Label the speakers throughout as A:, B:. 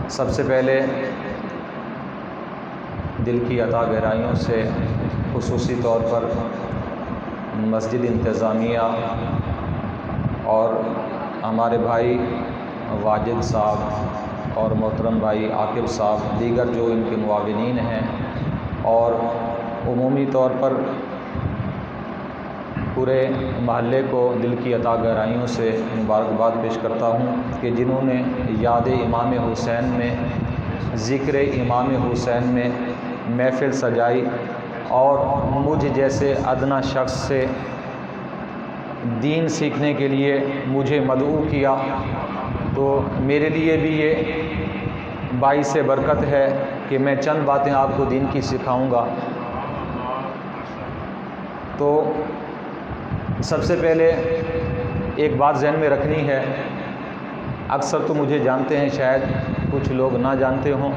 A: سب سے پہلے دل کی عطا گہرائیوں سے خصوصی طور پر مسجد انتظامیہ اور ہمارے بھائی واجد صاحب اور محترم بھائی عاقب صاحب، دیگر جو ان کے معاونین ہیں، اور عمومی طور پر پورے محلے کو دل کی عطا گہرائیوں سے مبارکباد پیش کرتا ہوں کہ جنہوں نے یاد امام حسین میں، ذکر امام حسین میں محفل سجائی اور مجھ جیسے ادنا شخص سے دین سیکھنے کے لیے مجھے مدعو کیا، تو میرے لیے بھی یہ باعث برکت ہے کہ میں چند باتیں آپ کو دین کی سکھاؤں گا۔ تو سب سے پہلے ایک بات ذہن میں رکھنی ہے، اکثر تو مجھے جانتے ہیں، شاید کچھ لوگ نہ جانتے ہوں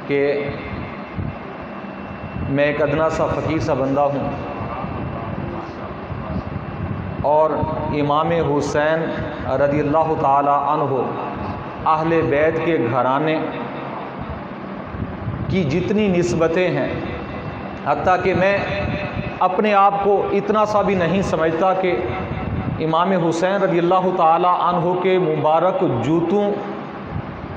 A: کہ میں ایک ادنا سا فقیر سا بندہ ہوں، اور امام حسین رضی اللہ تعالی عنہ اہل بیت کے گھرانے کی جتنی نسبتیں ہیں، حتیٰ کہ میں اپنے آپ کو اتنا سا بھی نہیں سمجھتا کہ امام حسین رضی اللہ تعالی عنہ کے مبارک جوتوں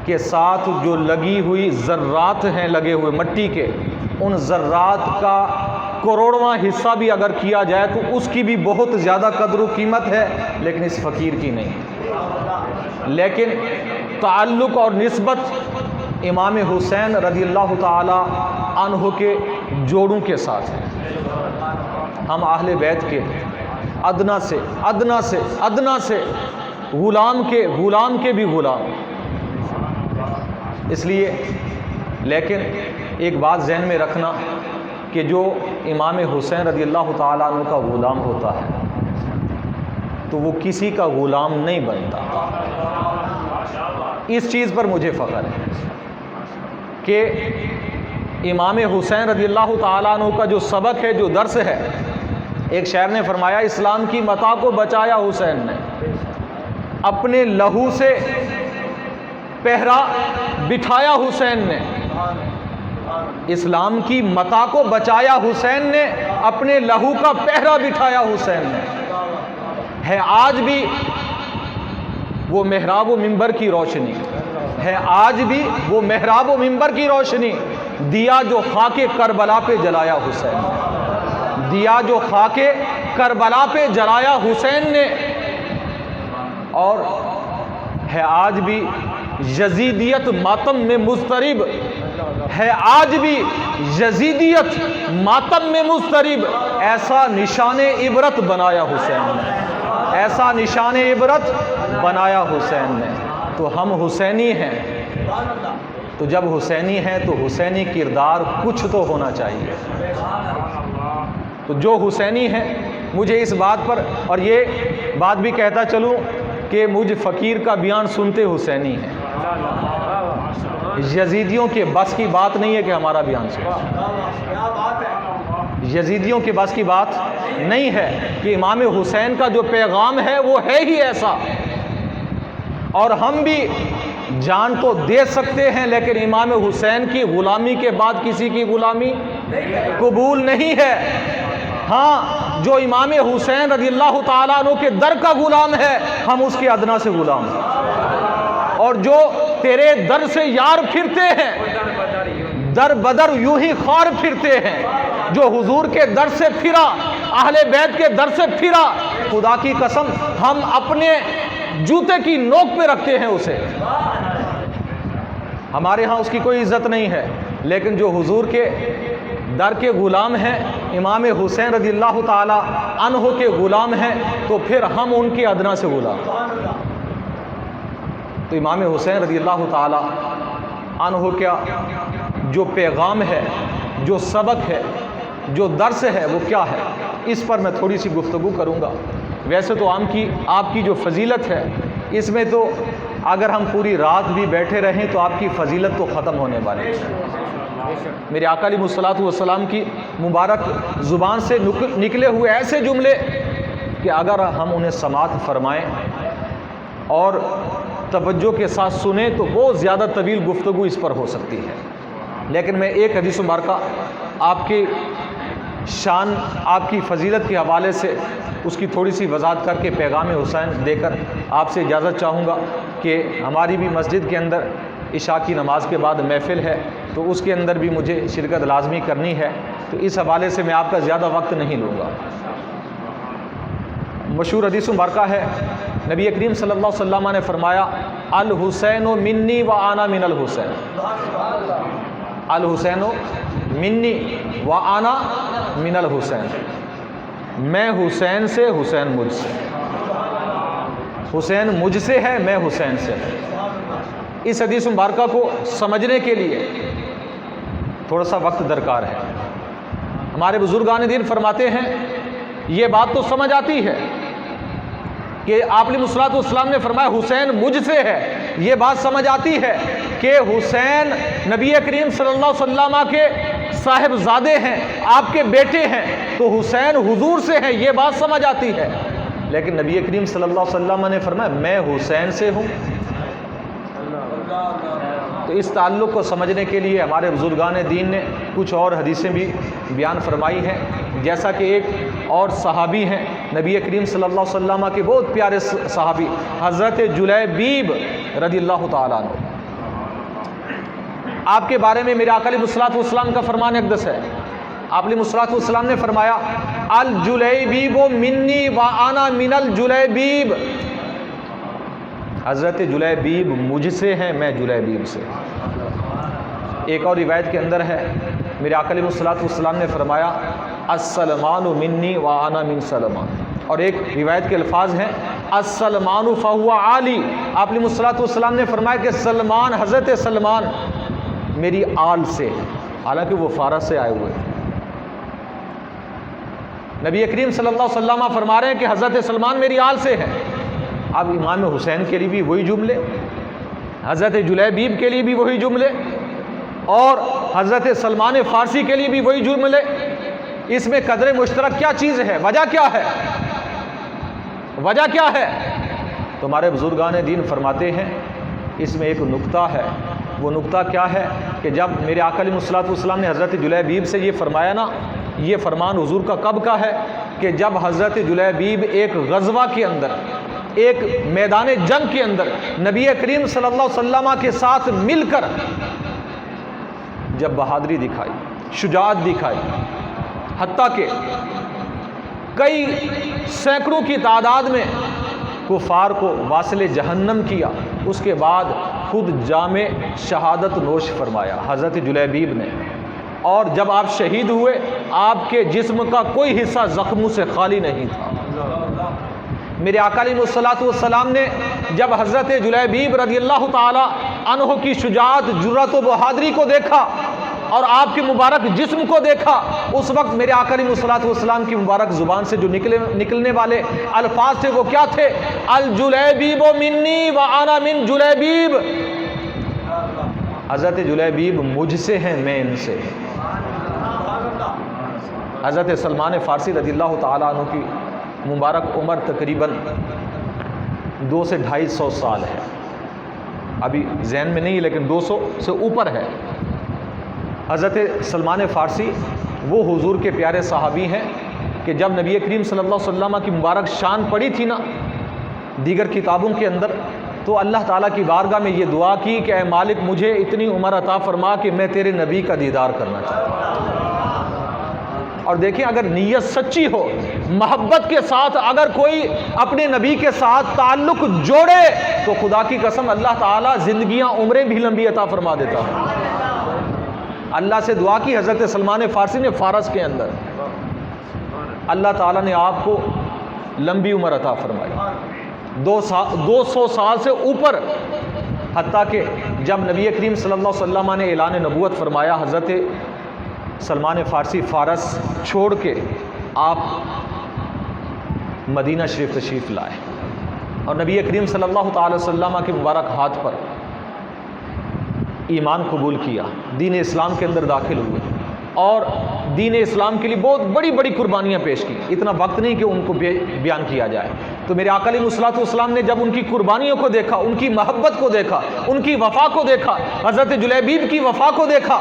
A: کے ساتھ جو لگی ہوئی ذرات ہیں، لگے ہوئے مٹی کے، ان ذرات کا کروڑواں حصہ بھی اگر کیا جائے تو اس کی بھی بہت زیادہ قدر و قیمت ہے، لیکن اس فقیر کی نہیں۔ لیکن تعلق اور نسبت امام حسین رضی اللہ تعالی عنہ کے جوڑوں کے ساتھ ہے۔ ہم اہل بیت کے ادنا سے غلام کے بھی غلام، اس لیے لیکن ایک بات ذہن میں رکھنا کہ جو امام حسین رضی اللہ تعالیٰ عنہ کا غلام ہوتا ہے تو وہ کسی کا غلام نہیں بنتا۔ اس چیز پر مجھے فخر ہے کہ امام حسین رضی اللہ تعالیٰ عنہ کا جو سبق ہے، جو درس ہے، ایک شاعر نے فرمایا، اسلام کی متاع کو بچایا حسین نے، اپنے لہو سے پہرا بٹھایا حسین نے۔ اسلام کی متاع کو بچایا حسین نے، اپنے لہو کا پہرا بٹھایا حسین نے۔ ہے آج بھی وہ محراب و منبر کی روشنی، ہے آج بھی وہ محراب و منبر کی روشنی، دیا جو خاک کربلا پہ جلایا حسین نے، دیا جو خاک کربلا پہ جلایا حسین نے۔ اور ہے آج بھی یزیدیت ماتم میں مضطرب، ہے آج بھی یزیدیت ماتم میں مضطرب، ایسا نشان عبرت بنایا حسین نے، ایسا نشان عبرت بنایا حسین نے۔ تو ہم حسینی ہیں، تو جب حسینی ہیں تو حسینی کردار کچھ تو ہونا چاہیے۔ تو جو حسینی ہیں، مجھے اس بات پر، اور یہ بات بھی کہتا چلوں کہ مجھ فقیر کا بیان سنتے حسینی ہیں، یزیدیوں کے بس کی بات نہیں ہے کہ ہمارا بیان سنیں، یزیدیوں کے بس کی بات نہیں ہے کہ امام حسین کا جو پیغام ہے وہ ہے ہی ایسا، اور ہم بھی جان تو دے سکتے ہیں، لیکن امام حسین کی غلامی کے بعد کسی کی غلامی قبول نہیں ہے۔ ہاں، جو امام حسین رضی اللہ تعالیٰ عنہ کے در کا غلام ہے، ہم اس کے ادنا سے غلام ہیں، اور جو تیرے در سے یار پھرتے ہیں، در بدر یوں ہی خوار پھرتے ہیں، جو حضور کے در سے پھرا، اہل بیت کے در سے پھرا، خدا کی قسم ہم اپنے جوتے کی نوک پہ رکھتے ہیں اسے، ہمارے ہاں اس کی کوئی عزت نہیں ہے۔ لیکن جو حضور کے در کے غلام ہیں، امام حسین رضی اللہ تعالی عنہ کے غلام ہیں، تو پھر ہم ان کے ادنا سے غلام۔ تو امام حسین رضی اللہ تعالی عنہ کا جو پیغام ہے، جو سبق ہے، جو درس ہے، وہ کیا ہے، اس پر میں تھوڑی سی گفتگو کروں گا۔ ویسے تو آپ کی جو فضیلت ہے، اس میں تو اگر ہم پوری رات بھی بیٹھے رہیں تو آپ کی فضیلت تو ختم ہونے والی ہے۔ میرے آقا علیہ الصلوۃ والسلام کی مبارک زبان سے نکلے ہوئے ایسے جملے کہ اگر ہم انہیں سماعت فرمائیں اور توجہ کے ساتھ سنیں تو بہت زیادہ طویل گفتگو اس پر ہو سکتی ہے، لیکن میں ایک حدیث مبارکہ آپ کی شان، آپ کی فضیلت کے حوالے سے اس کی تھوڑی سی وضاحت کر کے پیغام حسین دے کر آپ سے اجازت چاہوں گا کہ ہماری بھی مسجد کے اندر عشاء کی نماز کے بعد محفل ہے، تو اس کے اندر بھی مجھے شرکت لازمی کرنی ہے، تو اس حوالے سے میں آپ کا زیادہ وقت نہیں لوں گا۔ مشہور حدیث مبارکہ ہے، نبی کریم صلی اللہ علیہ وسلم نے فرمایا الحسین منی و انا من الحسین، الحسین منی و انا من الحسین، میں حسین سے، حسین مجھ سے، حسین مجھ سے ہے، میں حسین سے ہوں۔ اس حدیث مبارکہ کو سمجھنے کے لیے تھوڑا سا وقت درکار ہے۔ ہمارے بزرگان دین فرماتے ہیں یہ بات تو سمجھ آتی ہے کہ آپ علیہ الصلوۃ والسلام نے فرمایا حسین مجھ سے ہے، یہ بات سمجھ آتی ہے کہ حسین نبی کریم صلی اللہ علیہ وسلم کے صاحبزادے ہیں، آپ کے بیٹے ہیں، تو حسین حضور سے ہیں، یہ بات سمجھ آتی ہے، لیکن نبی کریم صلی اللہ علیہ وسلم نے فرمایا میں حسین سے ہوں۔ تو اس تعلق کو سمجھنے کے لیے ہمارے بزرگان دین نے کچھ اور حدیثیں بھی بیان فرمائی ہیں، جیسا کہ ایک اور صحابی ہیں نبی کریم صلی اللہ علیہ وسلم کے بہت پیارے صحابی حضرت جلیبیب رضی اللہ تعالیٰ عنہ، آپ کے بارے میں میرے آقا علیہ الصلوۃ والسلام کا فرمان اقدس ہے۔ آپ علیہ الصلوۃ والسلام نے فرمایا الجلیبیب منی و انا من الجلیبیب، حضرت جلیبیب مجھ سے ہیں، میں جلیبیب سے۔ ایک اور روایت کے اندر ہے میرے آقا علیہ الصلوۃ والسلام نے فرمایا السلمان منی و انا من سلمان، اور ایک روایت کے الفاظ ہیں السلمان فہو علی، آپ علیہ الصلوۃ والسلام نے فرمایا کہ سلمان، حضرت سلمان میری آل سے، حالانکہ وہ فارس سے آئے ہوئے۔ نبی کریم صلی اللہ علیہ وسلم فرما رہے ہیں کہ حضرت سلمان میری آل سے ہے۔ اب امام حسین کے لیے بھی وہی جملے، حضرت جلیبیب کے لیے بھی وہی جملے، اور حضرت سلمان فارسی کے لیے بھی وہی جملے، اس میں قدر مشترک کیا چیز ہے؟ وجہ کیا ہے؟ وجہ کیا ہے؟ تو ہمارے بزرگان دین فرماتے ہیں اس میں ایک نقطہ ہے۔ وہ نقطہ کیا ہے کہ جب میرے آقا علیہ الصلوۃ والسلام نے حضرت جلیبیب سے یہ فرمایا نا، یہ فرمان حضور کا کب کا ہے کہ جب حضرت جلیبیب ایک غزوہ کے اندر، ایک میدان جنگ کے اندر نبی کریم صلی اللہ علیہ وسلم کے ساتھ مل کر جب بہادری دکھائی، شجاعت دکھائی، حتیٰ کہ کئی سینکڑوں کی تعداد میں کفار کو واصل جہنم کیا، اس کے بعد خود جام شہادت نوش فرمایا حضرت جلیبیب نے، اور جب آپ شہید ہوئے آپ کے جسم کا کوئی حصہ زخموں سے خالی نہیں تھا۔ میرے آقا علیہ الصلوۃ والسلام نے جب حضرت جلیبیب رضی اللہ تعالی عنہ کی شجاعت، جرأت و بہادری کو دیکھا اور آپ کے مبارک جسم کو دیکھا، اس وقت میرے آقا علیہ الصلوۃ والسلام کی مبارک زبان سے جو نکلنے والے الفاظ تھے وہ کیا تھے؟ الجلیبیب منی و انا من جلیبیب، حضرت جلیبیب مجھ سے ہیں، میں ان سے۔ حضرت سلمان فارسی رضی اللہ تعالیٰ عنہ کی مبارک عمر تقریباً 200 سے 250 سال ہے، ابھی ذہن میں نہیں لیکن 200 سے اوپر ہے۔ حضرت سلمان فارسی وہ حضور کے پیارے صحابی ہیں کہ جب نبی کریم صلی اللہ علیہ وسلم کی مبارک شان پڑی تھی نا دیگر کتابوں کے اندر، تو اللہ تعالیٰ کی بارگاہ میں یہ دعا کی کہ اے مالک مجھے اتنی عمر عطا فرما کہ میں تیرے نبی کا دیدار کرنا چاہتا ہوں۔ اور دیکھیں اگر نیت سچی ہو، محبت کے ساتھ اگر کوئی اپنے نبی کے ساتھ تعلق جوڑے تو خدا کی قسم اللہ تعالیٰ زندگیاں عمریں بھی لمبی عطا فرما دیتا ہے۔ اللہ سے دعا کی حضرت سلمان فارسی نے فارس کے اندر، اللہ تعالیٰ نے آپ کو لمبی عمر عطا فرمائی، 200 سال سے اوپر، حتیٰ کہ جب نبی کریم صلی اللہ علیہ وسلم نے اعلان نبوت فرمایا، حضرت سلمان فارسی فارس چھوڑ کے آپ مدینہ شریف تشریف لائے اور نبی کریم صلی اللہ تعالی وسلم کے مبارک ہاتھ پر ایمان قبول کیا، دین اسلام کے اندر داخل ہوئے، اور دین اسلام کے لیے بہت بڑی بڑی قربانیاں پیش کی. اتنا وقت نہیں کہ ان کو بیان کیا جائے. تو میرے آقا علیہ الصلوۃ والسلام نے جب ان کی قربانیوں کو دیکھا، ان کی محبت کو دیکھا، ان کی وفا کو دیکھا، حضرت جلیبیب کی وفا کو دیکھا،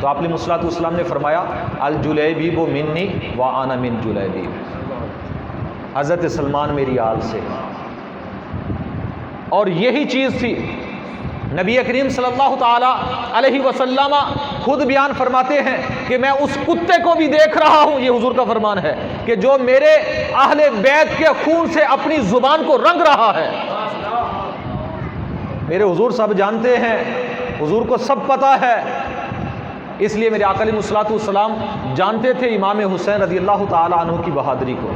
A: تو آپ علیہ الصلوۃ والسلام نے فرمایا الجلیبیب منی وانا من جلیبیب. حضرت سلمان میری آل سے. اور یہی چیز تھی نبی کریم صلی اللہ تعالی علیہ وسلم خود بیان فرماتے ہیں کہ میں اس کتے کو بھی دیکھ رہا ہوں، یہ حضور کا فرمان ہے، کہ جو میرے اہل بیت کے خون سے اپنی زبان کو رنگ رہا ہے. میرے حضور سب جانتے ہیں، حضور کو سب پتہ ہے. اس لیے میرے آقا علیہ الصلوۃ والسلام جانتے تھے امام حسین رضی اللہ تعالی عنہ کی بہادری کو،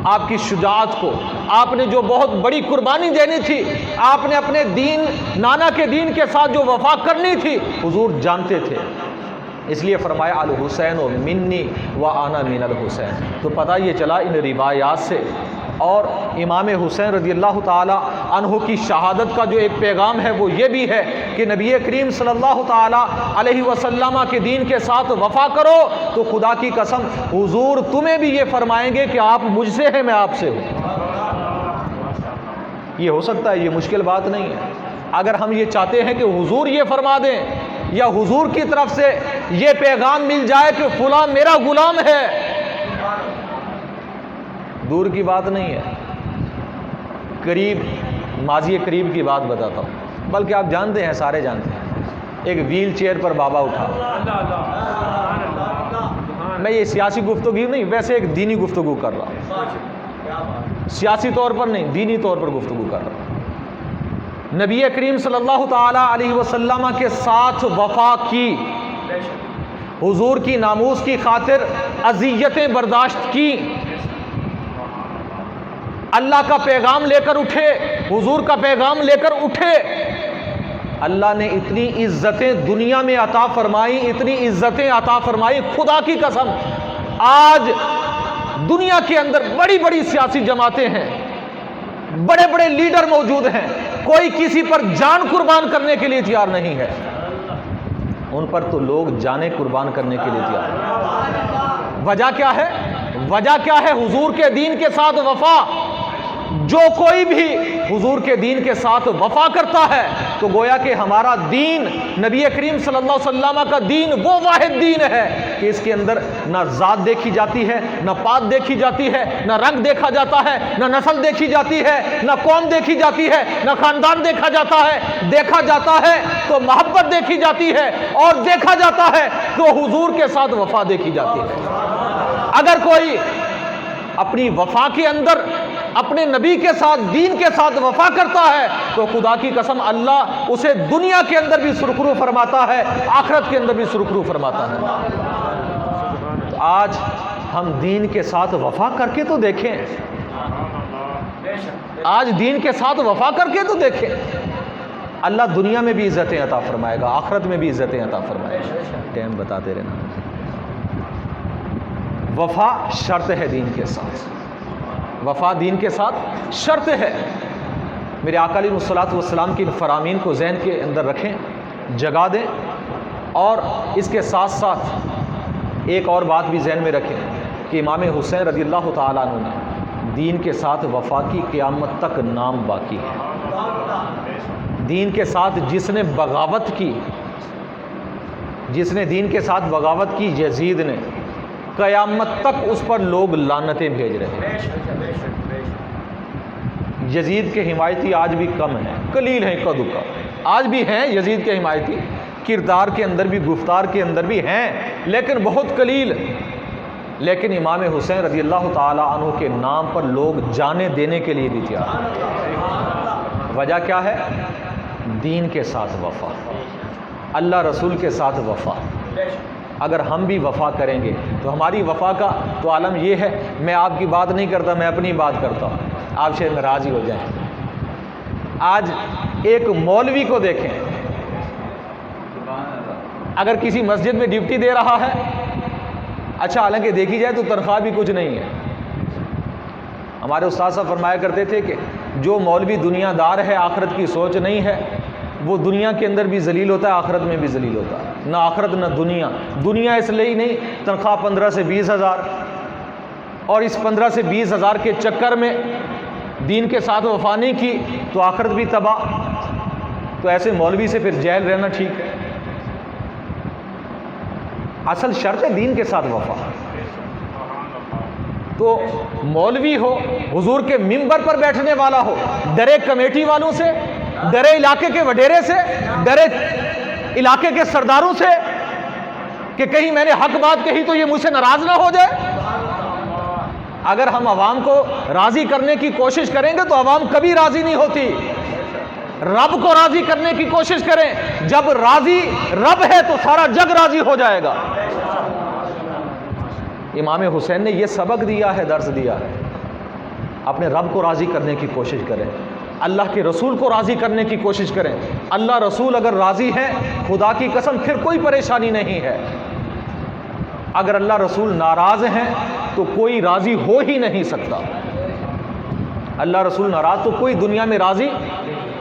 A: آپ کی شجاعت کو. آپ نے جو بہت بڑی قربانی دینی تھی، آپ نے اپنے دین، نانا کے دین کے ساتھ جو وفا کرنی تھی، حضور جانتے تھے. اس لیے فرمایا الحسین و منی و انا من الحسین. تو پتہ یہ چلا ان روایات سے. اور امام حسین رضی اللہ تعالی عنہ کی شہادت کا جو ایک پیغام ہے وہ یہ بھی ہے کہ نبی کریم صلی اللہ تعالی علیہ وسلم کے دین کے ساتھ وفا کرو تو خدا کی قسم حضور تمہیں بھی یہ فرمائیں گے کہ آپ مجھ سے ہیں، میں آپ سے ہوں. یہ ہو سکتا ہے، یہ مشکل بات نہیں ہے. اگر ہم یہ چاہتے ہیں کہ حضور یہ فرما دیں یا حضور کی طرف سے یہ پیغام مل جائے کہ فلاں میرا غلام ہے، دور کی بات نہیں ہے. قریب، ماضی قریب کی بات بتاتا ہوں، بلکہ آپ جانتے ہیں، سارے جانتے ہیں. ایک ویل چیئر پر بابا اٹھا. میں یہ سیاسی گفتگو نہیں، ویسے ایک دینی گفتگو کر رہا ہوں، سیاسی طور پر نہیں، دینی طور پر گفتگو کر رہا ہوں. نبی کریم صلی اللہ تعالی علیہ وسلم کے ساتھ وفا کی، حضور کی ناموس کی خاطر اذیتیں برداشت کی، اللہ کا پیغام لے کر اٹھے، حضور کا پیغام لے کر اٹھے. اللہ نے اتنی عزتیں دنیا میں عطا فرمائی، اتنی عزتیں عطا فرمائی، خدا کی قسم آج دنیا کے اندر بڑی بڑی سیاسی جماعتیں ہیں، بڑے بڑے لیڈر موجود ہیں، کوئی کسی پر جان قربان کرنے کے لیے تیار نہیں ہے. ان پر تو لوگ جانیں قربان کرنے کے لیے تیار ہیں. وجہ کیا ہے؟ وجہ کیا ہے؟ حضور کے دین کے ساتھ وفا. جو کوئی بھی حضور کے دین کے ساتھ وفا کرتا ہے تو گویا کہ ہمارا دین، نبی کریم صلی اللہ علیہ وسلم کا دین وہ واحد دین ہے کہ اس کے اندر نہ ذات دیکھی جاتی ہے، نہ پات دیکھی جاتی ہے، نہ رنگ دیکھا جاتا ہے، نہ نسل دیکھی جاتی ہے، نہ قوم دیکھی جاتی ہے، نہ خاندان دیکھا جاتا ہے. دیکھا جاتا ہے تو محبت دیکھی جاتی ہے، اور دیکھا جاتا ہے تو حضور کے ساتھ وفا دیکھی جاتی ہے. اگر کوئی اپنی وفا کے اندر اپنے نبی کے ساتھ، دین کے ساتھ وفا کرتا ہے تو خدا کی قسم اللہ اسے دنیا کے اندر بھی سرخرو فرماتا ہے، آخرت کے اندر بھی سرخرو فرماتا ہے. تو آج ہم دین کے ساتھ وفا کر کے تو دیکھیں، آج دین کے ساتھ وفا کر کے تو دیکھیں. اللہ دنیا میں بھی عزتیں عطا فرمائے گا، آخرت میں بھی عزتیں عطا فرمائے گا. ٹائم بتاتے رہنا. وفا شرط ہے دین کے ساتھ، وفا دین کے ساتھ شرط ہے. میرے آقا علیہ الصلوۃ والسلام کی فرامین کو ذہن کے اندر رکھیں، جگا دیں، اور اس کے ساتھ ساتھ ایک اور بات بھی ذہن میں رکھیں کہ امام حسین رضی اللہ تعالیٰ عنہ نے دین کے ساتھ وفا کی، قیامت تک نام باقی ہے. دین کے ساتھ جس نے بغاوت کی، جس نے دین کے ساتھ بغاوت کی، یزید نے، قیامت تک اس پر لوگ لعنتیں بھیج رہے ہیں. یزید کے حمایتی آج بھی کم ہیں، قلیل ہیں، کدو کا آج بھی ہیں یزید کے حمایتی، کردار کے اندر بھی، گفتار کے اندر بھی ہیں، لیکن بہت قلیل. لیکن امام حسین رضی اللہ تعالی عنہ کے نام پر لوگ جانیں دینے کے لیے بھی تیار ہیں. وجہ کیا ہے؟ دین کے ساتھ وفا، اللہ رسول کے ساتھ وفا. اگر ہم بھی وفا کریں گے تو ہماری وفا کا تو عالم یہ ہے، میں آپ کی بات نہیں کرتا، میں اپنی بات کرتا ہوں، آپ شاید ناراض ہی ہو جائیں. آج ایک مولوی کو دیکھیں، اگر کسی مسجد میں ڈیوٹی دے رہا ہے، اچھا حالانکہ دیکھی جائے تو تنخواہ بھی کچھ نہیں ہے. ہمارے استاد صاحب فرمایا کرتے تھے کہ جو مولوی دنیا دار ہے، آخرت کی سوچ نہیں ہے، وہ دنیا کے اندر بھی ذلیل ہوتا ہے، آخرت میں بھی ذلیل ہوتا ہے۔ نہ آخرت نہ دنیا۔ دنیا اس لیے ہی نہیں، تنخواہ 15 سے 20 ہزار، اور اس 15 سے 20 ہزار کے چکر میں دین کے ساتھ وفا نہیں کی تو آخرت بھی تباہ۔ تو ایسے مولوی سے پھر جیل رہنا ٹھیک ہے؟ اصل شرط ہے دین کے ساتھ وفا۔ تو مولوی ہو، حضور کے منبر پر بیٹھنے والا ہو، ڈرے کمیٹی والوں سے، ڈرے علاقے کے وڈیرے سے، ڈرے علاقے کے سرداروں سے کہ کہیں میں نے حق بات کہی تو یہ مجھ سے ناراض نہ ہو جائے۔ اگر ہم عوام کو راضی کرنے کی کوشش کریں گے تو عوام کبھی راضی نہیں ہوتی۔ رب کو راضی کرنے کی کوشش کریں، جب راضی رب ہے تو سارا جگ راضی ہو جائے گا۔ امام حسین نے یہ سبق دیا ہے، درس دیا ہے۔ اپنے رب کو راضی کرنے کی کوشش کریں، اللہ کے رسول کو راضی کرنے کی کوشش کریں۔ اللہ رسول اگر راضی ہیں، خدا کی قسم پھر کوئی پریشانی نہیں ہے۔ اگر اللہ رسول ناراض ہیں تو کوئی راضی ہو ہی نہیں سکتا۔ اللہ رسول ناراض تو کوئی دنیا میں راضی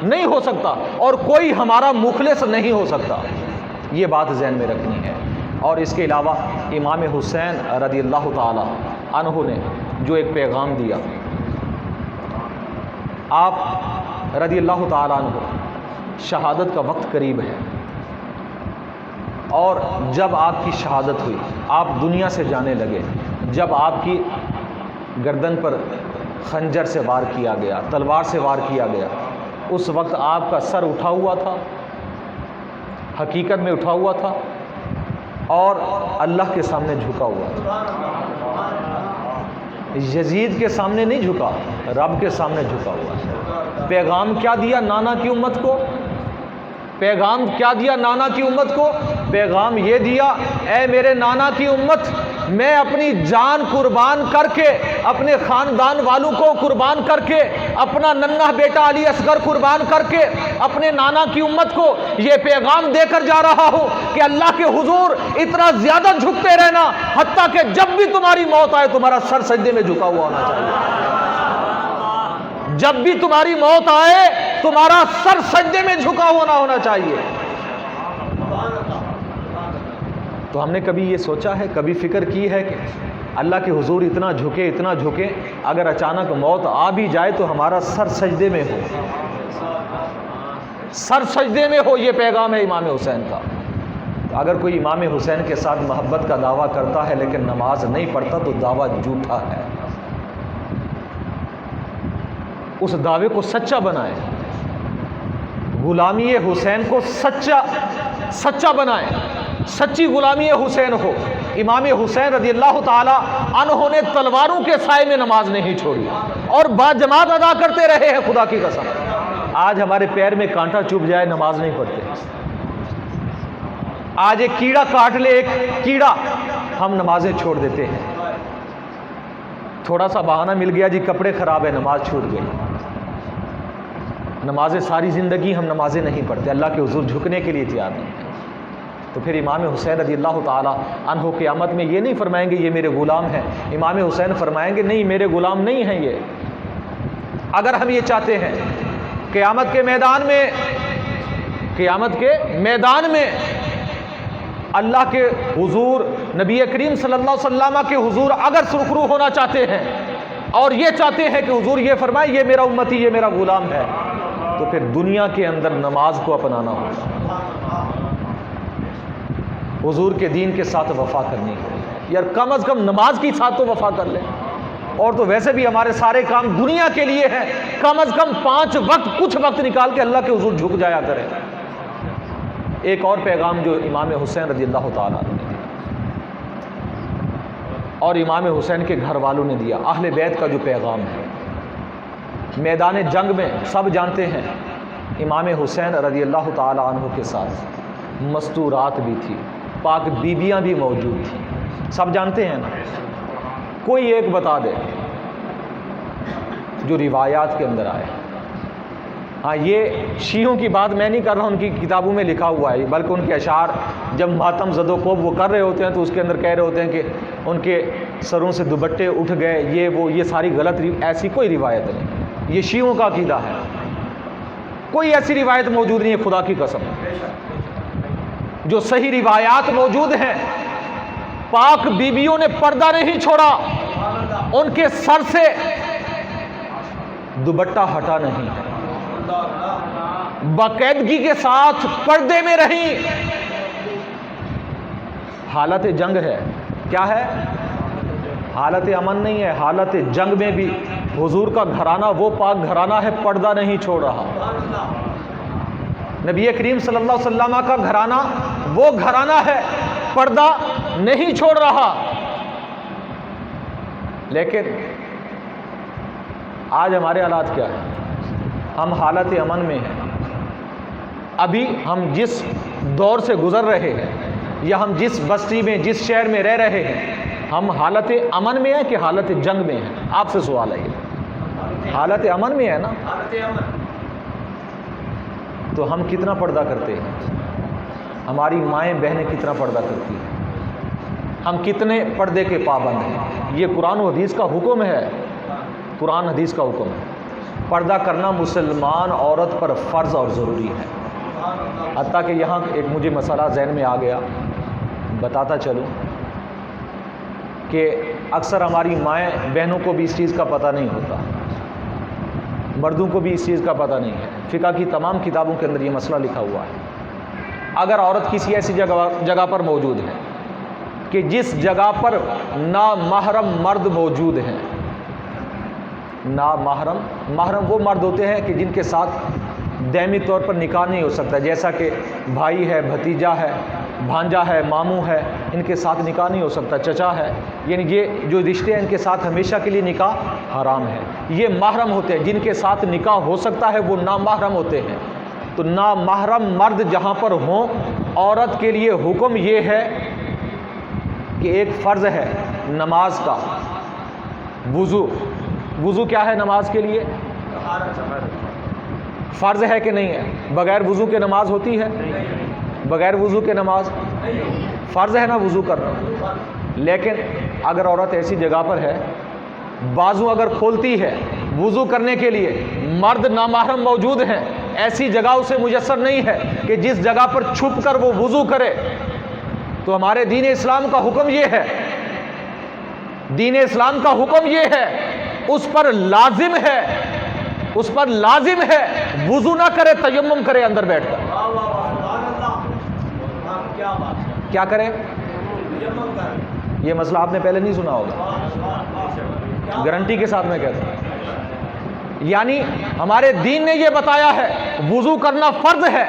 A: نہیں ہو سکتا، اور کوئی ہمارا مخلص نہیں ہو سکتا۔ یہ بات ذہن میں رکھنی ہے۔ اور اس کے علاوہ امام حسین رضی اللہ تعالی عنہ نے جو ایک پیغام دیا، آپ رضی اللہ تعالی عنہ شہادت کا وقت قریب ہے، اور جب آپ کی شہادت ہوئی، آپ دنیا سے جانے لگے، جب آپ کی گردن پر خنجر سے وار کیا گیا، تلوار سے وار کیا گیا، اس وقت آپ کا سر اٹھا ہوا تھا، حقیقت میں اٹھا ہوا تھا، اور اللہ کے سامنے جھکا ہوا تھا۔ یزید کے سامنے نہیں جھکا، رب کے سامنے جھکا ہوا ہے۔ پیغام کیا دیا نانا کی امت کو؟ پیغام کیا دیا نانا کی امت کو؟ پیغام یہ دیا، اے میرے نانا کی امت، میں اپنی جان قربان کر کے، اپنے خاندان والوں کو قربان کر کے، اپنا ننھا بیٹا علی اصغر قربان کر کے، اپنے نانا کی امت کو یہ پیغام دے کر جا رہا ہوں کہ اللہ کے حضور اتنا زیادہ جھکتے رہنا حتیٰ کہ جب بھی تمہاری موت آئے تمہارا سر سجدے میں جھکا ہوا ہونا چاہیے۔ جب بھی تمہاری موت آئے تمہارا سر سجدے میں جھکا ہونا چاہیے۔ تو ہم نے کبھی یہ سوچا ہے، کبھی فکر کی ہے کہ اللہ کے حضور اتنا جھکے، اگر اچانک موت آ بھی جائے تو ہمارا سر سجدے میں ہو، سر سجدے میں ہو۔ یہ پیغام ہے امام حسین کا۔ اگر کوئی امام حسین کے ساتھ محبت کا دعویٰ کرتا ہے لیکن نماز نہیں پڑھتا تو دعویٰ جھوٹا ہے۔ اس دعوے کو سچا بنائیں، غلامی حسین کو سچا بنائیں، سچی غلامی حسین ہو۔ امام حسین رضی اللہ تعالی عنہ نے تلواروں کے سائے میں نماز نہیں چھوڑی اور باجماعت ادا کرتے رہے ہیں، خدا کی قسم۔ آج ہمارے پیر میں کانٹا چبھ جائے نماز نہیں پڑھتے۔ آج ایک کیڑا کاٹ لے، ایک کیڑا، ہم نمازیں چھوڑ دیتے ہیں۔ تھوڑا سا بہانہ مل گیا، جی کپڑے خراب ہے، نماز چھوٹ گئی۔ نمازیں ساری زندگی ہم نمازیں نہیں پڑھتے، اللہ کے حضور جھکنے کے لیے تیار نہیں ہے۔ تو پھر امام حسین رضی اللہ تعالی عنہ قیامت میں یہ نہیں فرمائیں گے یہ میرے غلام ہیں، امام حسین فرمائیں گے نہیں، میرے غلام نہیں ہیں یہ۔ اگر ہم یہ چاہتے ہیں قیامت کے میدان میں اللہ کے حضور، نبی کریم صلی اللہ علیہ وسلم کے حضور اگر سرخرو ہونا چاہتے ہیں اور یہ چاہتے ہیں کہ حضور یہ فرمائے یہ میرا امتی، یہ میرا غلام ہے، تو پھر دنیا کے اندر نماز کو اپنانا ہوگا، حضور کے دین کے ساتھ وفا کرنی ہوگی۔ یار کم از کم نماز کی ساتھ تو وفا کر لیں، اور تو ویسے بھی ہمارے سارے کام دنیا کے لیے ہیں، کم از کم 5 وقت کچھ وقت نکال کے اللہ کے حضور جھک جایا کریں۔ ایک اور پیغام جو امام حسین رضی اللہ تعالیٰ نے دیا اور امام حسین کے گھر والوں نے دیا، اہل بیت کا جو پیغام ہے، میدان جنگ میں سب جانتے ہیں امام حسین رضی اللہ تعالیٰ عنہ کے ساتھ مستورات بھی تھی، پاک بیبیاں بھی موجود تھیں، سب جانتے ہیں نا۔ کوئی ایک بتا دے جو روایات کے اندر آئے۔ ہاں یہ شیعوں کی بات میں نہیں کر رہا، ان کی کتابوں میں لکھا ہوا ہے، بلکہ ان کے اشعار جب ماتم زد و کوب وہ کر رہے ہوتے ہیں تو اس کے اندر کہہ رہے ہوتے ہیں کہ ان کے سروں سے دوپٹے اٹھ گئے، یہ وہ، یہ ساری غلط، ایسی کوئی روایت نہیں، یہ شیعوں کا عقیدہ ہے۔ کوئی ایسی روایت موجود نہیں ہے خدا کی قسم. جو صحیح روایات موجود ہیں، پاک بیویوں نے پردہ نہیں چھوڑا، ان کے سر سے دوپٹہ ہٹا نہیں، باقاعدگی کے ساتھ پردے میں رہیں. حالت جنگ ہے، کیا ہے؟ حالت امن نہیں ہے، حالت جنگ میں بھی حضور کا گھرانہ وہ پاک گھرانہ ہے، پردہ نہیں چھوڑ رہا. نبی کریم صلی اللہ علیہ وسلم کا گھرانہ وہ گھرانہ ہے، پردہ نہیں چھوڑ رہا. لیکن آج ہمارے حالات کیا ہیں؟ ہم حالت امن میں ہیں. ابھی ہم جس دور سے گزر رہے ہیں، یا ہم جس بستی میں، جس شہر میں رہ رہے ہیں، ہم حالت امن میں ہیں کہ حالت جنگ میں ہیں؟ آپ سے سوال ہے یہ. حالت امن میں ہے نا. تو ہم کتنا پردہ کرتے ہیں؟ ہماری مائیں بہنیں کتنا پردہ کرتی ہیں؟ ہم کتنے پردے کے پابند ہیں؟ یہ قرآن و حدیث کا حکم ہے، قرآن حدیث کا حکم ہے. پردہ کرنا مسلمان عورت پر فرض اور ضروری ہے. حتیٰ کہ یہاں ایک مجھے مسئلہ ذہن میں آ گیا، بتاتا چلوں کہ اکثر ہماری مائیں بہنوں کو بھی اس چیز کا پتہ نہیں ہوتا، مردوں کو بھی اس چیز کا پتہ نہیں ہے. فقہ کی تمام کتابوں کے اندر یہ مسئلہ لکھا ہوا ہے. اگر عورت کسی ایسی جگہ پر موجود ہے کہ جس جگہ پر نامحرم مرد موجود ہیں، محرم وہ مرد ہوتے ہیں کہ جن کے ساتھ دائمی طور پر نکاح نہیں ہو سکتا، جیسا کہ بھائی ہے، بھتیجا ہے، بھانجا ہے، ماموں ہے، ان کے ساتھ نکاح نہیں ہو سکتا، چچا ہے، یعنی یہ جو رشتے ہیں ان کے ساتھ ہمیشہ کے لیے نکاح حرام ہے. یہ محرم ہوتے ہیں. جن کے ساتھ نکاح ہو سکتا ہے وہ نامحرم ہوتے ہیں. تو نامحرم مرد جہاں پر ہوں، عورت کے لیے حکم یہ ہے کہ ایک فرض ہے نماز کا، وضو کیا ہے نماز کے لیے؟ فرض ہے کہ نہیں ہے؟ بغیر وضو کے نماز ہوتی ہے؟ بغیر وضو کے نماز فرض ہے نا وضو کرنا. لیکن اگر عورت ایسی جگہ پر ہے، بازو اگر کھولتی ہے وضو کرنے کے لیے، مرد نامحرم موجود ہیں، ایسی جگہ اسے میسر نہیں ہے کہ جس جگہ پر چھپ کر وہ وضو کرے، تو ہمارے دین اسلام کا حکم یہ ہے، دین اسلام کا حکم یہ ہے، اس پر لازم ہے وضو نہ کرے، تیمم کرے اندر بیٹھ کر. کیا کرے؟ یہ مسئلہ آپ نے پہلے نہیں سنا ہوگا، گارنٹی کے ساتھ میں کہتا ہوں. یعنی ہمارے دین نے یہ بتایا ہے وضو کرنا فرض ہے،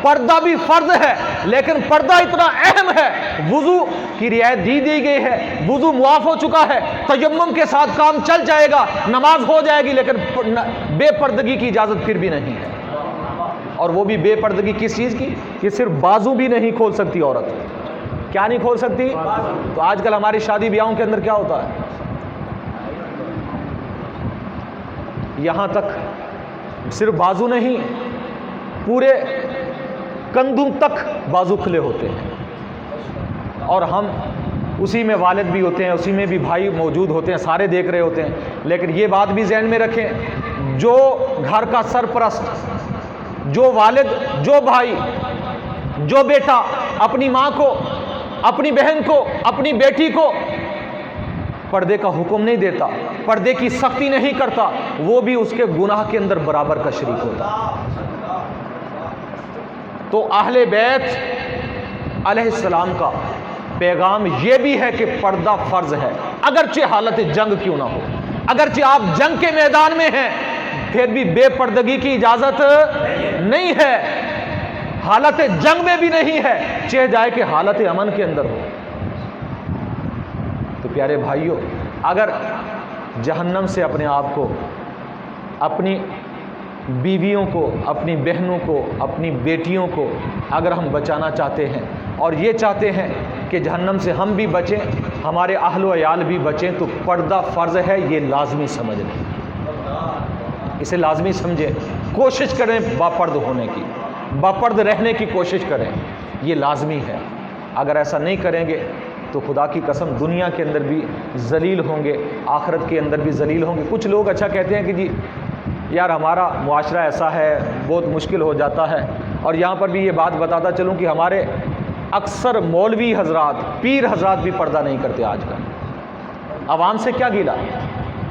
A: پردہ بھی فرض ہے، لیکن پردہ اتنا اہم ہے، وضو کی رعایت دی گئی ہے. وضو معاف ہو چکا ہے، تیمم کے ساتھ کام چل جائے گا، نماز ہو جائے گی، لیکن بے پردگی کی اجازت پھر بھی نہیں ہے. اور وہ بھی بے پردگی کس چیز کی؟ کہ صرف بازو بھی نہیں کھول سکتی عورت. کیا نہیں کھول سکتی؟ تو آج کل ہماری شادی بیاہوں کے اندر کیا ہوتا ہے؟ یہاں تک صرف بازو نہیں، پورے کندھوں تک بازو کھلے ہوتے ہیں. اور ہم اسی میں والد بھی ہوتے ہیں، اسی میں بھی بھائی موجود ہوتے ہیں، سارے دیکھ رہے ہوتے ہیں. لیکن یہ بات بھی ذہن میں رکھیں، جو گھر کا سرپرست، جو والد، جو بھائی، جو بیٹا اپنی ماں کو، اپنی بہن کو، اپنی بیٹی کو پردے کا حکم نہیں دیتا، پردے کی سختی نہیں کرتا، وہ بھی اس کے گناہ کے اندر برابر کا شریک ہوتا. تو اہل بیت علیہ السلام کا پیغام یہ بھی ہے کہ پردہ فرض ہے، اگرچہ حالت جنگ کیوں نہ ہو، اگرچہ آپ جنگ کے میدان میں ہیں، پھر بھی بے پردگی کی اجازت نہیں ہے، حالت جنگ میں بھی نہیں ہے، چاہے جائے کہ حالت امن کے اندر ہو. تو پیارے بھائیوں، اگر جہنم سے اپنے آپ کو، اپنی بیویوں کو، اپنی بہنوں کو، اپنی بیٹیوں کو اگر ہم بچانا چاہتے ہیں، اور یہ چاہتے ہیں کہ جہنم سے ہم بھی بچیں، ہمارے اہل و عیال بھی بچیں، تو پردہ فرض ہے، یہ لازمی سمجھ لیں، اسے لازمی سمجھیں. کوشش کریں باپرد ہونے کی، باپرد رہنے کی کوشش کریں، یہ لازمی ہے. اگر ایسا نہیں کریں گے تو خدا کی قسم دنیا کے اندر بھی ذلیل ہوں گے، آخرت کے اندر بھی ذلیل ہوں گے. کچھ لوگ اچھا کہتے ہیں کہ جی یار ہمارا معاشرہ ایسا ہے، بہت مشکل ہو جاتا ہے. اور یہاں پر بھی یہ بات بتاتا چلوں کہ ہمارے اکثر مولوی حضرات، پیر حضرات بھی پردہ نہیں کرتے. آج کل عوام سے کیا گیلا؟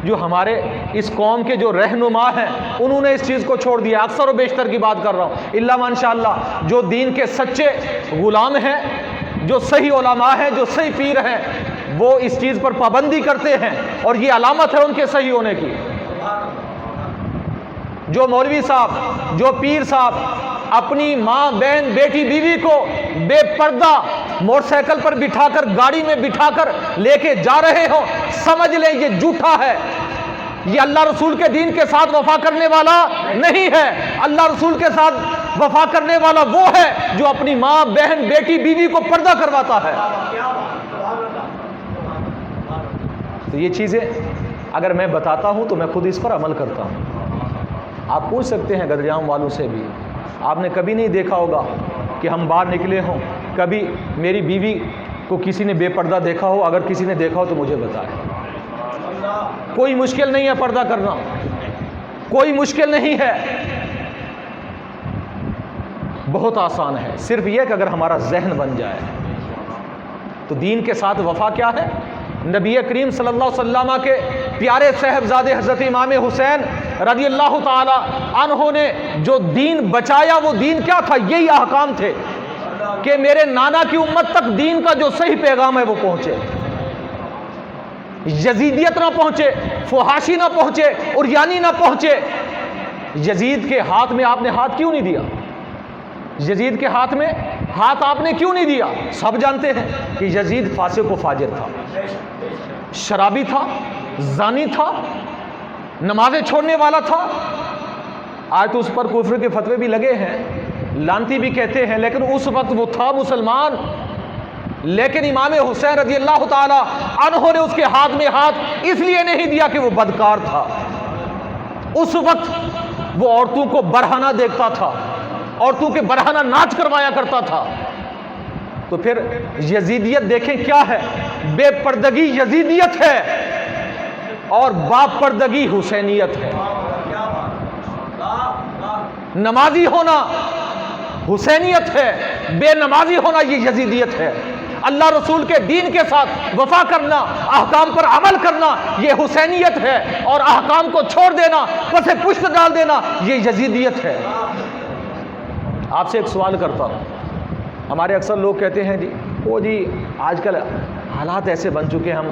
A: جو ہمارے اس قوم کے جو رہنما ہیں انہوں نے اس چیز کو چھوڑ دیا. اکثر و بیشتر کی بات کر رہا ہوں، الا ماشاءاللہ جو دین کے سچے غلام ہیں، جو صحیح علماء ہیں، جو صحیح پیر ہیں، وہ اس چیز پر پابندی کرتے ہیں اور یہ علامت ہے ان کے صحیح ہونے کی. جو مولوی صاحب، جو پیر صاحب اپنی ماں، بہن، بیٹی، بیوی کو بے پردہ موٹر سائیکل پر بٹھا کر، گاڑی میں بٹھا کر لے کے جا رہے ہو، سمجھ لیں یہ جھوٹا ہے. یہ اللہ رسول کے دین کے ساتھ وفا کرنے والا نہیں ہے. اللہ رسول کے ساتھ وفا کرنے والا وہ ہے جو اپنی ماں، بہن، بیٹی، بیوی کو پردہ کرواتا ہے. تو یہ چیزیں اگر میں بتاتا ہوں تو میں خود اس پر عمل کرتا ہوں. آپ پوچھ سکتے ہیں گدریام والوں سے بھی، آپ نے کبھی نہیں دیکھا ہوگا کہ ہم باہر نکلے ہوں، کبھی میری بیوی کو کسی نے بے پردہ دیکھا ہو؟ اگر کسی نے دیکھا ہو تو مجھے بتائیں. کوئی مشکل نہیں ہے پردہ کرنا، کوئی مشکل نہیں ہے، بہت آسان ہے. صرف یہ کہ اگر ہمارا ذہن بن جائے. تو دین کے ساتھ وفا کیا ہے؟ نبی کریم صلی اللہ علیہ وسلم کے پیارے صاحبزادے حضرت امام حسین رضی اللہ تعالی عنہ نے جو دین بچایا، وہ دین کیا تھا؟ یہی احکام تھے کہ میرے نانا کی امت تک دین کا جو صحیح پیغام ہے وہ پہنچے، یزیدیت نہ پہنچے، فحاشی نہ پہنچے، عریانی نہ پہنچے. یزید کے ہاتھ میں آپ نے ہاتھ کیوں نہیں دیا؟ یزید کے ہاتھ میں ہاتھ آپ نے کیوں نہیں دیا؟ سب جانتے ہیں کہ یزید فاسق و فاجر تھا، شرابی تھا، زانی تھا، نمازیں چھوڑنے والا تھا. آج تو اس پر کفر کے فتوے بھی لگے ہیں، لانتی بھی کہتے ہیں، لیکن اس وقت وہ تھا مسلمان. لیکن امام حسین رضی اللہ تعالی عنہ نے اس کے ہاتھ میں ہاتھ اس لیے نہیں دیا کہ وہ بدکار تھا. اس وقت وہ عورتوں کو برہنہ دیکھتا تھا، عورتوں کے برہنہ ناچ کروایا کرتا تھا. تو پھر یزیدیت دیکھیں کیا ہے؟ بے پردگی یزیدیت ہے اور با پردگی حسینیت ہے. نمازی ہونا حسینیت ہے، بے نمازی ہونا یہ یزیدیت ہے. اللہ رسول کے دین کے ساتھ وفا کرنا، احکام پر عمل کرنا یہ حسینیت ہے، اور احکام کو چھوڑ دینا، پس پشت ڈال دینا یہ یزیدیت ہے. آپ سے ایک سوال کرتا ہوں. ہمارے اکثر لوگ کہتے ہیں جی آج کل حالات ایسے بن چکے ہم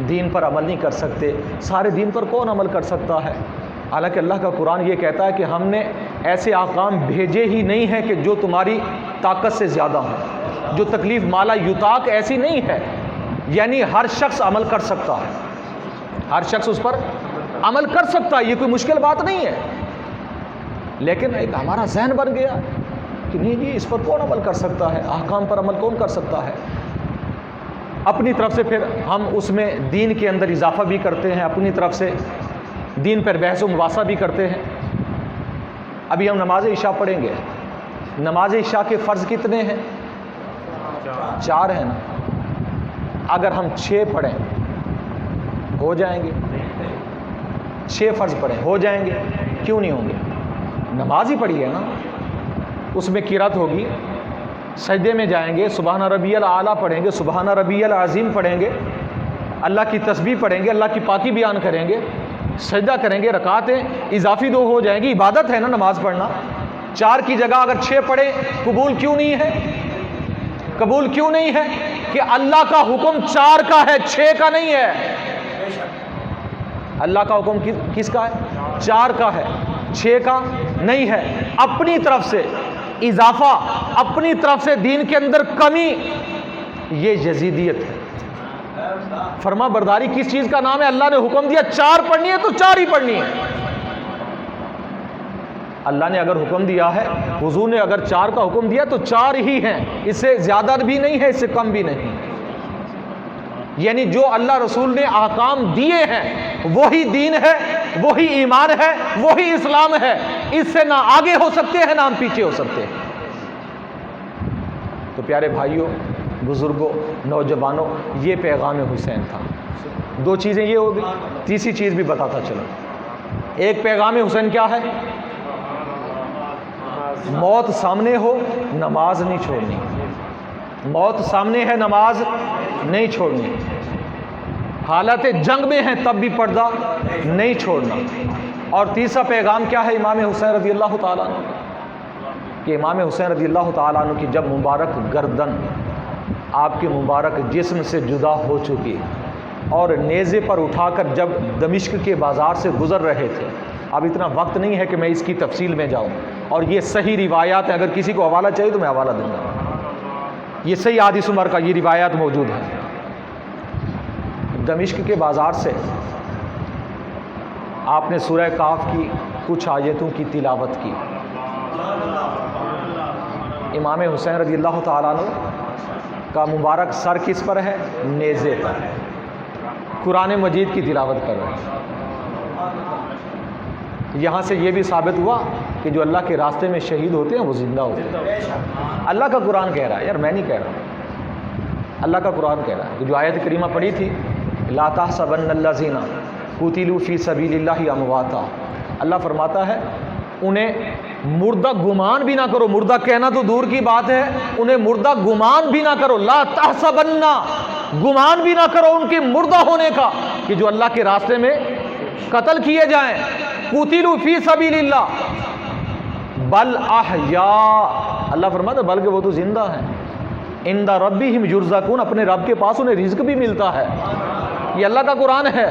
A: دین پر عمل نہیں کر سکتے. سارے دین پر کون عمل کر سکتا ہے؟ حالانکہ اللہ کا قرآن یہ کہتا ہے کہ ہم نے ایسے احکام بھیجے ہی نہیں ہیں کہ جو تمہاری طاقت سے زیادہ ہوں، جو تکلیف مالا یطاق ایسی نہیں ہے. یعنی ہر شخص عمل کر سکتا ہے، ہر شخص اس پر عمل کر سکتا ہے، یہ کوئی مشکل بات نہیں ہے. لیکن ایک ہمارا ذہن بن گیا کہ نہیں جی اس پر کون عمل کر سکتا ہے، احکام پر عمل کون کر سکتا ہے. اپنی طرف سے پھر ہم اس میں دین کے اندر اضافہ بھی کرتے ہیں، اپنی طرف سے دین پر بحث و مباحثہ بھی کرتے ہیں. ابھی ہم نماز عشاء پڑھیں گے. نماز عشاء کے فرض کتنے ہیں؟ 4 ہیں نا. اگر ہم 6 پڑھیں ہو جائیں گے؟ 6 فرض پڑھیں ہو جائیں گے؟ کیوں نہیں ہوں گے؟ نماز ہی پڑھی ہے نا. اس میں قرات ہوگی، سجدے میں جائیں گے، سبحان ربی الاعلیٰ پڑھیں گے، سبحان ربی العظیم پڑھیں گے، اللہ کی تسبیح پڑھیں گے، اللہ کی پاکی بیان کریں گے، سجدہ کریں گے، رکعتیں اضافی 2 ہو جائیں گی. عبادت ہے نا نماز پڑھنا. 4 کی جگہ اگر 6 پڑھیں قبول کیوں نہیں ہے؟ قبول کیوں نہیں ہے؟ کہ اللہ کا حکم 4 کا ہے، 6 کا نہیں ہے. اللہ کا حکم کس کا ہے؟ 4 کا ہے، 6 کا نہیں ہے. اپنی طرف سے اضافہ، اپنی طرف سے دین کے اندر کمی، یہ یزیدیت ہے. فرما برداری کس چیز کا نام ہے؟ اللہ نے حکم دیا 4 پڑھنی ہے تو 4 ہی پڑھنی ہے. اللہ نے اگر حکم دیا ہے، حضور نے اگر 4 کا حکم دیا تو 4 ہی ہیں، اس سے زیادہ بھی نہیں ہے، اس سے کم بھی نہیں. یعنی جو اللہ رسول نے احکام دیے ہیں وہی دین ہے، وہی ایمان ہے، وہی اسلام ہے. اس سے نہ آگے ہو سکتے ہیں نہ ہم پیچھے ہو سکتے ہیں. تو پیارے بھائیوں، بزرگوں، نوجوانوں، یہ پیغام حسین تھا. 2 چیزیں یہ ہو گئی. تیسری چیز بھی بتاتا چلو. ایک پیغام حسین کیا ہے؟ موت سامنے ہو نماز نہیں چھوڑنی، موت سامنے ہے نماز نہیں چھوڑنی، حالت جنگ میں ہیں تب بھی پردہ نہیں چھوڑنا۔ اور تیسرا پیغام کیا ہے امام حسین رضی اللہ تعالیٰ عنہ؟ کہ امام حسین رضی اللہ تعالیٰ عنہ کی جب مبارک گردن آپ کے مبارک جسم سے جدا ہو چکی اور نیزے پر اٹھا کر جب دمشق کے بازار سے گزر رہے تھے، اب اتنا وقت نہیں ہے کہ میں اس کی تفصیل میں جاؤں، اور یہ صحیح روایات ہیں، اگر کسی کو حوالہ چاہیے تو میں حوالہ دوں گا، یہ صحیح حدیث عمر کا یہ روایات موجود ہیں۔ دمشق کے بازار سے آپ نے سورہ کاف کی کچھ آیتوں کی تلاوت کی۔ امام حسین رضی اللہ تعالیٰ عنہ کا مبارک سر کس پر ہے؟ نیزے پر، قرآن مجید کی تلاوت کر رہے ہیں۔ یہاں سے یہ بھی ثابت ہوا کہ جو اللہ کے راستے میں شہید ہوتے ہیں وہ زندہ ہوتے ہیں۔ اللہ کا قرآن کہہ رہا ہے، یار میں نہیں کہہ رہا، اللہ کا قرآن کہہ رہا ہے۔ جو آیت کریمہ پڑھی تھی لا تحسبن الذین قتلوا فی سبیل اللہ امواتا، اللہ فرماتا ہے انہیں مردہ گمان بھی نہ کرو، مردہ کہنا تو دور کی بات ہے، انہیں مردہ گمان بھی نہ کرو، لا تحسبن، گمان بھی نہ کرو ان کے مردہ ہونے کا، کہ جو اللہ کے راستے میں قتل کیے جائیں، قتلوا فی سبیل اللہ بل احیاء، اللہ فرماتا ہے بلکہ وہ تو زندہ ہیں، عند ربہم یرزقون، اپنے رب کے پاس انہیں رزق بھی ملتا ہے۔ یہ اللہ کا قرآن ہے،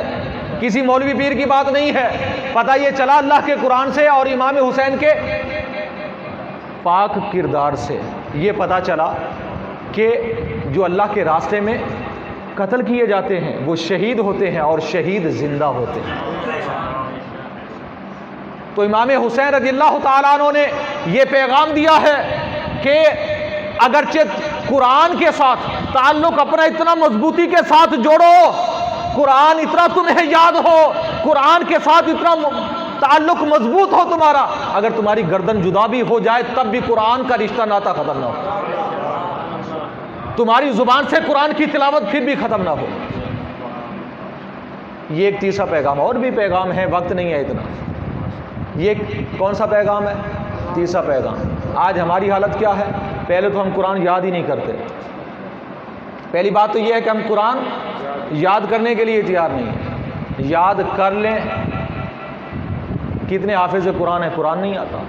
A: کسی مولوی پیر کی بات نہیں ہے، پتہ یہ چلا اللہ کے قرآن سے اور امام حسین کے پاک کردار سے یہ پتہ چلا کہ جو اللہ کے راستے میں قتل کیے جاتے ہیں وہ شہید ہوتے ہیں اور شہید زندہ ہوتے ہیں۔ تو امام حسین رضی اللہ تعالیٰ عنہ نے یہ پیغام دیا ہے کہ اگرچہ قرآن کے ساتھ تعلق اپنا اتنا مضبوطی کے ساتھ جوڑو، قرآن اتنا تمہیں یاد ہو، قرآن کے ساتھ اتنا تعلق مضبوط ہو تمہارا، اگر تمہاری گردن جدا بھی ہو جائے تب بھی قرآن کا رشتہ ناتا ختم نہ ہو، تمہاری زبان سے قرآن کی تلاوت پھر بھی ختم نہ ہو۔ یہ ایک تیسرا پیغام، اور بھی پیغام ہے، وقت نہیں ہے اتنا۔ یہ کون سا پیغام ہے؟ تیسرا پیغام۔ آج ہماری حالت کیا ہے؟ پہلے تو ہم قرآن یاد ہی نہیں کرتے۔ پہلی بات تو یہ ہے کہ ہم قرآن یاد کرنے کے لیے تیار نہیں ہیں۔ یاد کر لیں، کتنے حافظ قرآن ہیں قرآن نہیں آتا،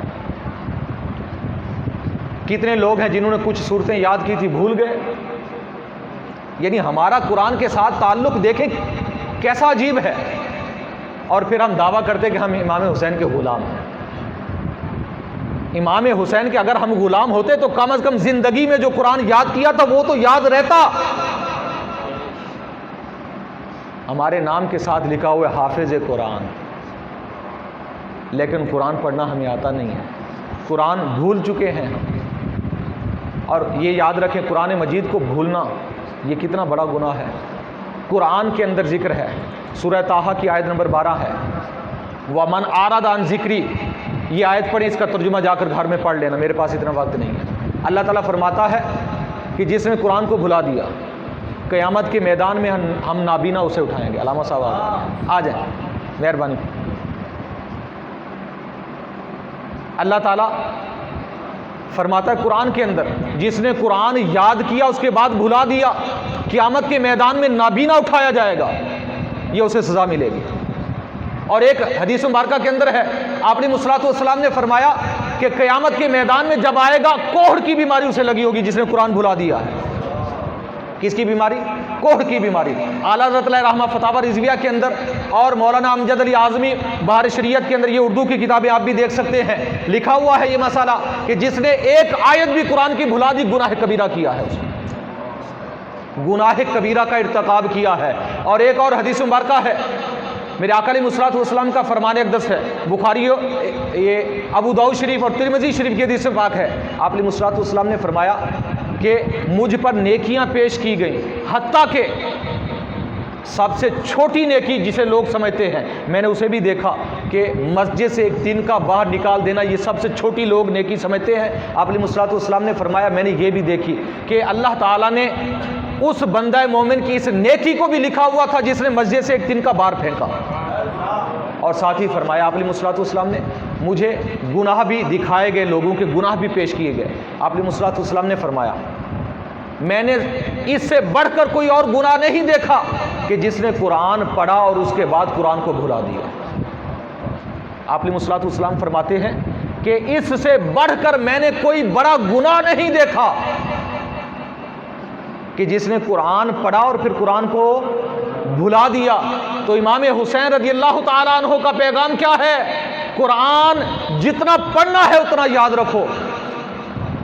A: کتنے لوگ ہیں جنہوں نے کچھ صورتیں یاد کی تھی بھول گئے۔ یعنی ہمارا قرآن کے ساتھ تعلق دیکھیں کیسا عجیب ہے، اور پھر ہم دعویٰ کرتے کہ ہم امام حسین کے غلام ہیں۔ امام حسین کے اگر ہم غلام ہوتے تو کم از کم زندگی میں جو قرآن یاد کیا تھا وہ تو یاد رہتا۔ ہمارے نام کے ساتھ لکھا ہوا ہے حافظ قرآن، لیکن قرآن پڑھنا ہمیں آتا نہیں ہے، قرآن بھول چکے ہیں ہم۔ اور یہ یاد رکھیں قرآن مجید کو بھولنا یہ کتنا بڑا گناہ ہے۔ قرآن کے اندر ذکر ہے، سورہ طٰہٰ کی آیت نمبر 12 ہے، وَمَنْ أَعْرَضَ عَنْ ذِكْرِي، یہ آیت پڑھیں، اس کا ترجمہ جا کر گھر میں پڑھ لینا، میرے پاس اتنا وقت نہیں ہے۔ اللہ تعالیٰ فرماتا ہے کہ جس نے قرآن کو بھلا دیا قیامت کے میدان میں ہم نابینا اسے اٹھائیں گے۔ علامہ صاحب آ جائیں، مہربانی۔ اللہ تعالیٰ فرماتا ہے قرآن کے اندر جس نے قرآن یاد کیا اس کے بعد بھلا دیا قیامت کے میدان میں نابینا اٹھایا جائے گا، یہ اسے سزا ملے گی۔ اور ایک حدیث مبارکہ کے اندر ہے، آپ نے صلی والسلام نے فرمایا کہ قیامت کے میدان میں جب آئے گا کوڑھ کی بیماری اسے لگی ہوگی جس نے قرآن بھلا دیا ہے۔ کس کی بیماری؟ کوڑھ کی بیماری۔ اعلیٰ حضرت علیہ رحمہ فتاوی رضویہ کے اندر اور مولانا امجد علی اعظمی بحر شریعت کے اندر، یہ اردو کی کتابیں آپ بھی دیکھ سکتے ہیں، لکھا ہوا ہے یہ مسئلہ کہ جس نے ایک آیت بھی قرآن کی بھلا دی گناہ کبیرہ کیا ہے، اس نے گناہ کبیرہ کا ارتکاب کیا ہے۔ اور ایک اور حدیث مبارکہ ہے، میرے آقا علیہ الصلوۃ والسلام کا فرمان اقدس ہے، بخاری یہ ابو داؤد شریف اور ترمذی شریف کی حدیث پاک ہے، آپ علیہ الصلوۃ والسلام نے فرمایا کہ مجھ پر نیکیاں پیش کی گئیں، حتیٰ کہ سب سے چھوٹی نیکی جسے لوگ سمجھتے ہیں، میں نے اسے بھی دیکھا کہ مسجد سے ایک دن کا باہر نکال دینا، یہ سب سے چھوٹی لوگ نیکی سمجھتے ہیں۔ آپ علیہ الصلوۃ والسلام نے فرمایا میں نے یہ بھی دیکھی کہ اللہ تعالیٰ نے اس بندہ مومن کی اس نیکی کو بھی لکھا ہوا تھا جس نے مسجد سے ایک دن کا باہر پھینکا۔ اور ساتھ ہی فرمایا آپ علیہ الصلوۃ والسلام نے مجھے گناہ بھی دکھائے گئے، لوگوں کے گناہ بھی پیش کیے گئے۔ آپ علیہ الصلوۃ والسلام نے فرمایا میں نے اس سے بڑھ کر کوئی اور گناہ نہیں دیکھا کہ جس نے قرآن پڑھا اور اس کے بعد قرآن کو بھلا دیا۔ آپ علیہ الصلوۃ والسلام فرماتے ہیں کہ اس سے بڑھ کر میں نے کوئی بڑا گناہ نہیں دیکھا کہ جس نے قرآن پڑھا اور پھر قرآن کو بھلا دیا۔ تو امام حسین رضی اللہ تعالیٰ عنہ کا پیغام کیا ہے؟ قرآن جتنا پڑھنا ہے اتنا یاد رکھو۔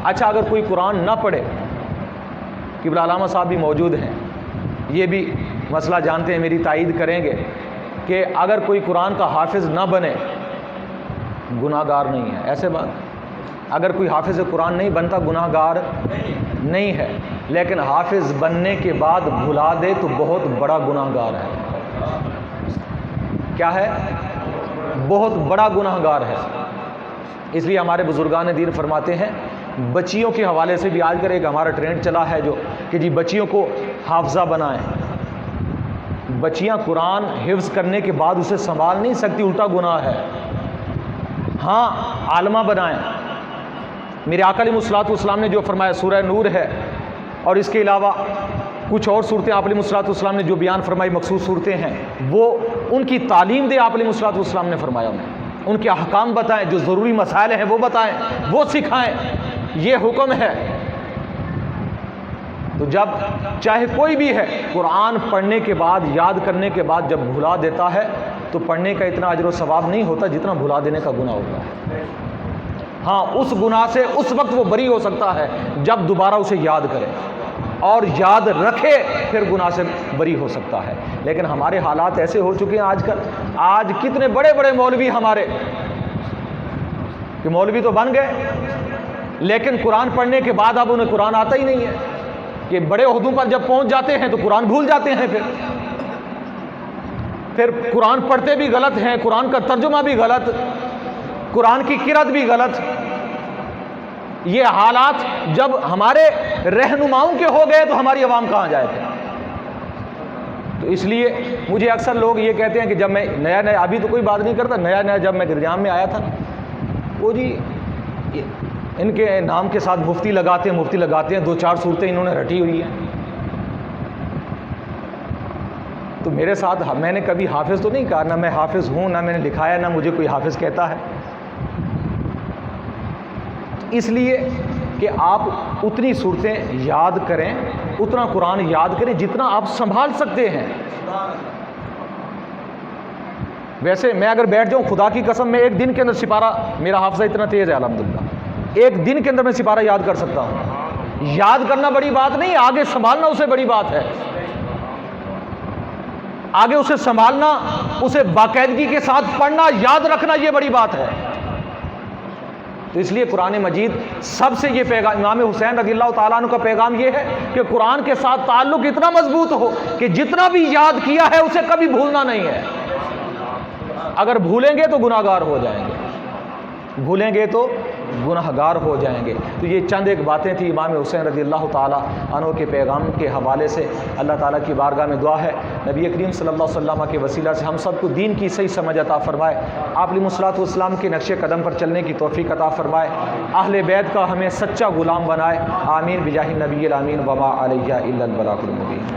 A: اچھا، اگر کوئی قرآن نہ پڑھے، قبلہ علامہ صاحب بھی موجود ہیں، یہ بھی مسئلہ جانتے ہیں، میری تائید کریں گے کہ اگر کوئی قرآن کا حافظ نہ بنے گناہ گار نہیں ہے، ایسے بات، اگر کوئی حافظ قرآن نہیں بنتا گناہ گار نہیں ہے، لیکن حافظ بننے کے بعد بھلا دے تو بہت بڑا گناہ گار ہے۔ کیا ہے؟ بہت بڑا گناہ گار ہے۔ اس لیے ہمارے بزرگان دین فرماتے ہیں، بچیوں کے حوالے سے بھی آج کل ایک ہمارا ٹرینڈ چلا ہے جو کہ جی بچیوں کو حافظہ بنائیں۔ بچیاں قرآن حفظ کرنے کے بعد اسے سنبھال نہیں سکتی، الٹا گناہ ہے۔ ہاں، عالمہ بنائیں۔ میرے آقا علیہ الصلوۃ والسلام نے جو فرمایا سورہ نور ہے، اور اس کے علاوہ کچھ اور صورتیں آپ علیہ الصلوۃ والسلام نے جو بیان فرمائی مخصوص صورتیں ہیں، وہ ان کی تعلیم دے آپ علیہ الصلوۃ والسلام نے فرمایا، ان کے احکام بتائیں، جو ضروری مسائل ہیں وہ بتائیں، وہ سکھائیں، یہ حکم ہے۔ تو جب چاہے کوئی بھی ہے قرآن پڑھنے کے بعد، یاد کرنے کے بعد جب بھلا دیتا ہے تو پڑھنے کا اتنا اجر و ثواب نہیں ہوتا جتنا بھلا دینے کا گناہ ہوتا ہے۔ ہاں، اس گناہ سے اس وقت وہ بری ہو سکتا ہے جب دوبارہ اسے یاد کرے اور یاد رکھے، پھر گناہ سے بری ہو سکتا ہے۔ لیکن ہمارے حالات ایسے ہو چکے ہیں آج کل، آج کتنے بڑے بڑے مولوی ہمارے کہ مولوی تو بن گئے لیکن قرآن پڑھنے کے بعد اب انہیں قرآن آتا ہی نہیں ہے، کہ بڑے عہدوں پر جب پہنچ جاتے ہیں تو قرآن بھول جاتے ہیں، پھر قرآن پڑھتے بھی غلط ہیں، قرآن کا ترجمہ بھی غلط، قرآن کی قرأت بھی غلط۔ یہ حالات جب ہمارے رہنماؤں کے ہو گئے تو ہماری عوام کہاں جائے گا؟ تو اس لیے مجھے اکثر لوگ یہ کہتے ہیں کہ جب میں نیا ابھی تو کوئی بات نہیں کرتا، نیا جب میں گرجام میں آیا تھا، وہ جی ان کے نام کے ساتھ مفتی لگاتے ہیں، 2-4 صورتیں انہوں نے رٹی ہوئی ہیں۔ تو میرے ساتھ میں نے کبھی حافظ تو نہیں کہا، نہ میں حافظ ہوں، نہ میں نے لکھایا، نہ مجھے کوئی حافظ کہتا ہے۔ اس لیے کہ آپ اتنی صورتیں یاد کریں، اتنا قرآن یاد کریں جتنا آپ سنبھال سکتے ہیں۔ ویسے میں اگر بیٹھ جاؤں، خدا کی قسم میں ایک دن کے اندر سپارہ، میرا حافظہ اتنا تیز ہے الحمدللہ، ایک دن کے اندر میں سپارہ یاد کر سکتا ہوں۔ یاد کرنا بڑی بات نہیں، آگے سنبھالنا اسے بڑی بات ہے۔ آگے اسے سنبھالنا، اسے باقاعدگی کے ساتھ پڑھنا، یاد رکھنا، یہ بڑی بات ہے۔ تو اس لیے قرآن مجید سب سے یہ پیغام، امام حسین رضی اللہ تعالیٰ عنہ کا پیغام یہ ہے کہ قرآن کے ساتھ تعلق اتنا مضبوط ہو کہ جتنا بھی یاد کیا ہے اسے کبھی بھولنا نہیں ہے۔ اگر بھولیں گے تو گناہ گار ہو جائیں گے، بھولیں گے تو گناہ گار ہو جائیں گے۔ تو یہ چند ایک باتیں تھیں امام حسین رضی اللہ تعالیٰ عنہ کے پیغام کے حوالے سے۔ اللہ تعالیٰ کی بارگاہ میں دعا ہے نبی کریم صلی اللہ علیہ وسلم کے وسیلہ سے ہم سب کو دین کی صحیح سمجھ عطا فرمائے، آپ علیہ الصلوۃ والسلام کے نقش قدم پر چلنے کی توفیق عطا فرمائے، اہل بیت کا ہمیں سچا غلام بنائے، آمین بجاہ النبی الامین وما علیہ الا البلاغ المبین۔